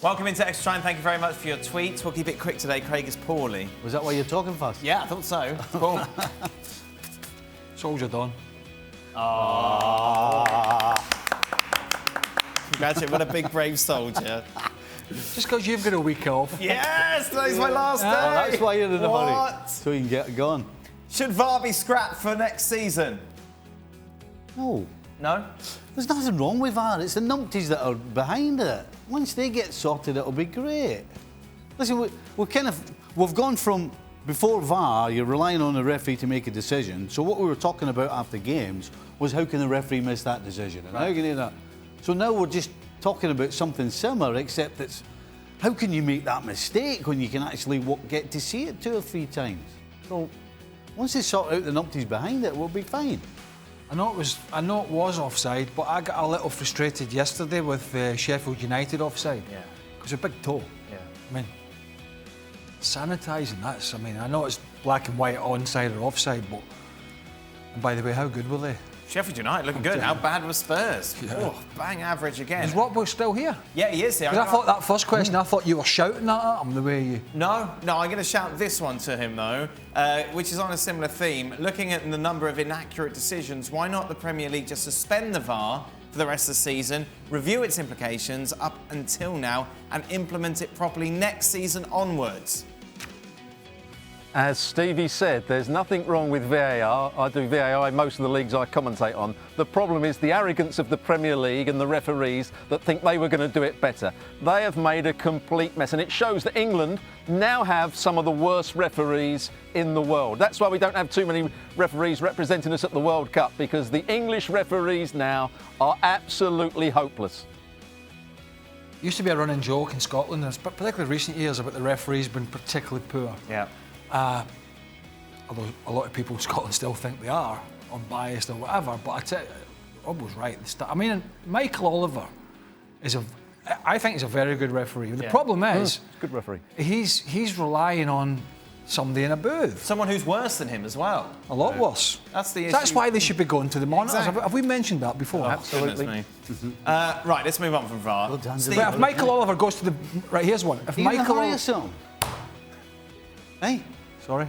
Welcome into Extra Time. Thank you very much for your tweets. We'll keep it quick today. Craig is poorly. Was that why you're talking fast? Yeah, I thought so. Cool. Soldier done. Congratulations, what a big brave soldier. Just because you've got a week off. Yes, today's my last day. Oh, that's why you're in a hurry. What? So you can get it gone. Should VAR be scrapped for next season? No. No? There's nothing wrong with VAR. It's the numpties that are behind it. Once they get sorted, it'll be great. Listen, we've gone from before VAR, you're relying on the referee to make a decision. So what we were talking about after games was how can the referee miss that decision and how can he that? So now we're just talking about something similar, except it's how can you make that mistake when you can actually get to see it 2 or 3 times? So once they sort out the numpties behind it, we'll be fine. I know it was offside, but I got a little frustrated yesterday with Sheffield United offside. Yeah. Because a big toe. Yeah. I mean, sanitising, I know it's black and white onside or offside, but... And by the way, how good were they? Sheffield United looking good. How bad was Spurs? Yeah. Oh, bang average again. Is Robson still here? Yeah, he is here. Because I thought that first question, I thought you were shouting at him the way you... No, I'm going to shout this one to him, though, which is on a similar theme. Looking at the number of inaccurate decisions, why not the Premier League just suspend the VAR for the rest of the season, review its implications up until now, and implement it properly next season onwards? As Stevie said, there's nothing wrong with VAR. I do VAR in most of the leagues I commentate on. The problem is the arrogance of the Premier League and the referees that think they were going to do it better. They have made a complete mess, and it shows that England now have some of the worst referees in the world. That's why we don't have too many referees representing us at the World Cup, because the English referees now are absolutely hopeless. Used to be a running joke in Scotland, particularly recent years, about the referees being particularly poor. Yeah. Although a lot of people in Scotland still think they are unbiased or whatever, but I tell you, Rob was right at the start. I mean, Michael Oliver I think he's a very good referee. The problem is, good referee. He's relying on somebody in a booth. Someone who's worse than him as well. A lot worse. That's the issue. That's why they should be going to the monitors. Exactly. Have we mentioned that before? Oh, absolutely. Right, let's move on from VAR. But if Michael Oliver goes to the... Right, here's one. If Michael Oliver... Hey? Sorry?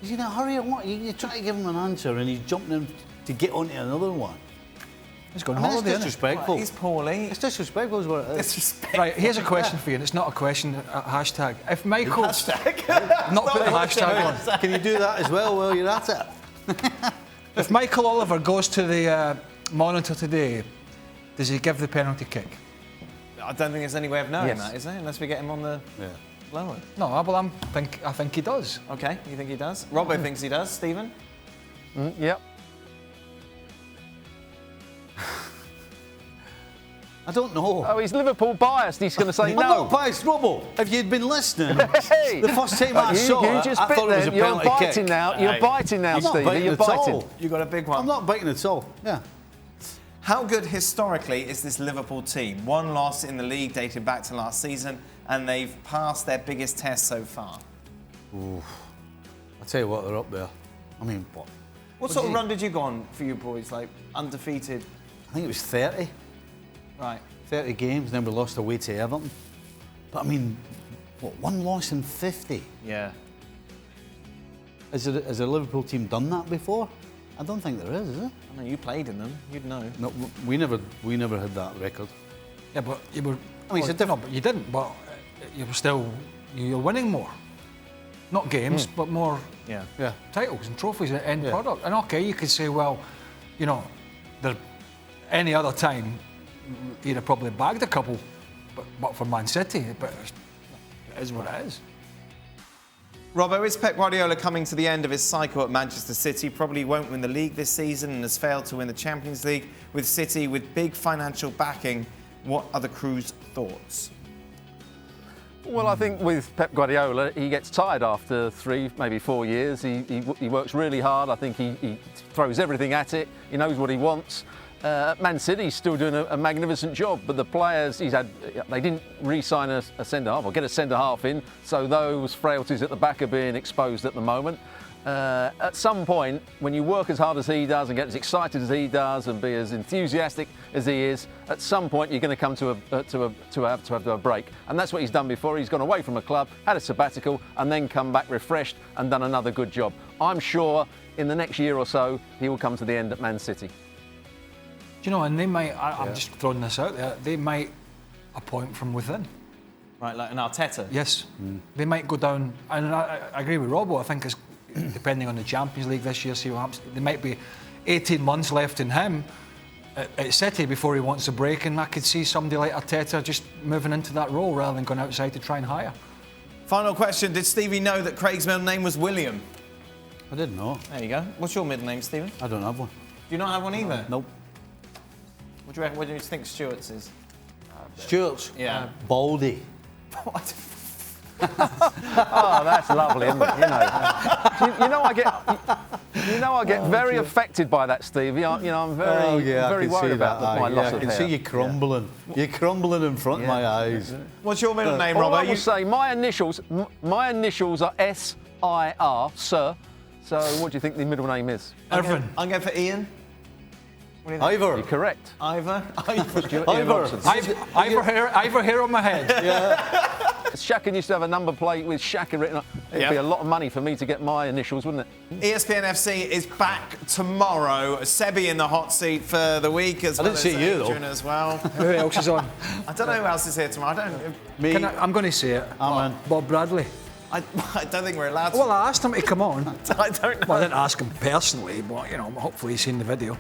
Is he in a hurry or what? You're trying to give him an answer and he's jumping in to get onto another one. He's going on holiday, It's disrespectful. He's poorly. It's disrespectful is what it is. Disrespectful. Right, here's a question for you, and it's not a question, hashtag. If Michael... Hashtag? Not put the hashtag on. Can you do that as well while you're at it? If Michael Oliver goes to the monitor today, does he give the penalty kick? I don't think there's any way of knowing Yes. that, is there? Unless we get him on the lower. No, well, I think he does. OK, you think he does? Robbo thinks he does. Stephen? Yep. I don't know. Oh, he's Liverpool biased. He's going to say I'm no. not biased, Robbo. If you'd been listening, Hey! the first time I saw you it, just I bit thought it was a there. You're penalty biting kick. now. You're biting now, I'm not Stevie. biting You're at all. biting. You got a big one. I'm not biting at all. Yeah. How good historically is this Liverpool team? One loss in the league dated back to last season, and they've passed their biggest test so far. Ooh. I tell you what, they're up there. I mean, What sort of run did you go on for you boys? Like undefeated? I think it was 30. Right. 30 games, then we lost away to Everton. But I mean, what, one loss in 50? Yeah. Has a Liverpool team done that before? I don't think there is it? I know you played in them. You'd know. No, we never had that record. Yeah, but you were... I mean, it's a different... No, but you didn't, but you were still... You're winning more. Not games, but more Yeah. titles and trophies and end product. And OK, you could say, well, you know, any other time, you'd have probably bagged a couple, but for Man City, but it is what it is. Robbo, is Pep Guardiola coming to the end of his cycle at Manchester City? Probably won't win the league this season and has failed to win the Champions League. With City with big financial backing, what are the crew's thoughts? Well, I think with Pep Guardiola, he gets tired after 3, maybe 4 years. He works really hard. I think he throws everything at it. He knows what he wants. Man City's still doing a magnificent job, but the players they didn't re-sign a centre-half or get a centre-half in, so those frailties at the back are being exposed at the moment. at some point, when you work as hard as he does and get as excited as he does and be as enthusiastic as he is, at some point you're going to come to have a break. And that's what he's done before. He's gone away from a club, had a sabbatical, and then come back refreshed and done another good job. I'm sure in the next year or so he will come to the end at Man City. Do you know, and they might, I'm just throwing this out there, they might appoint from within. Right, like an Arteta? Yes. They might go down, and I agree with Robbo, I think it's depending on the Champions League this year, see what happens. There might be 18 months left in him at City before he wants a break, and I could see somebody like Arteta just moving into that role rather than going outside to try and hire. Final question, did Stevie know that Craig's middle name was William? I didn't know. There you go. What's your middle name, Stephen? I don't have one. Do you not have one either? Nope. What do you reckon? What do you think Stewart's is? Stuart's? Yeah. Baldy. What? Oh, that's lovely, isn't it? You know, I get very affected by that, Stevie. I'm very worried about my loss of hair. I can see you crumbling. You're crumbling in front of my eyes. What's your middle name, All Robbo? I will say, my initials are S-I-R, sir. So what do you think the middle name is? Irvin. I'm going for Ian. Ivor. You're correct. Ivor. Ivor hair on my head. Yeah. Shaka used to have a number plate with Shaka written on. It'd be a lot of money for me to get my initials, wouldn't it? ESPNFC is back tomorrow. Sebi in the hot seat for the week as well. I didn't see you, though. As well. Who else is on? I don't know who else is here tomorrow. Me. I'm going to say it. Bob Bradley. I don't think we're allowed to. Well, I asked him to come on. I don't know. Well, I didn't ask him personally, but, you know, hopefully he's seen the video.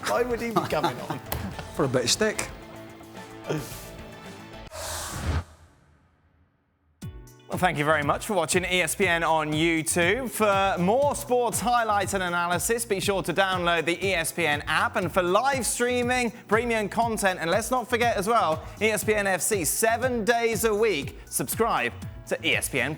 Why would he be coming on? For a bit of stick. Well, thank you very much for watching ESPN on YouTube. For more sports highlights and analysis, be sure to download the ESPN app. And for live streaming, premium content, and let's not forget as well, ESPNFC 7 days a week. Subscribe to ESPN+.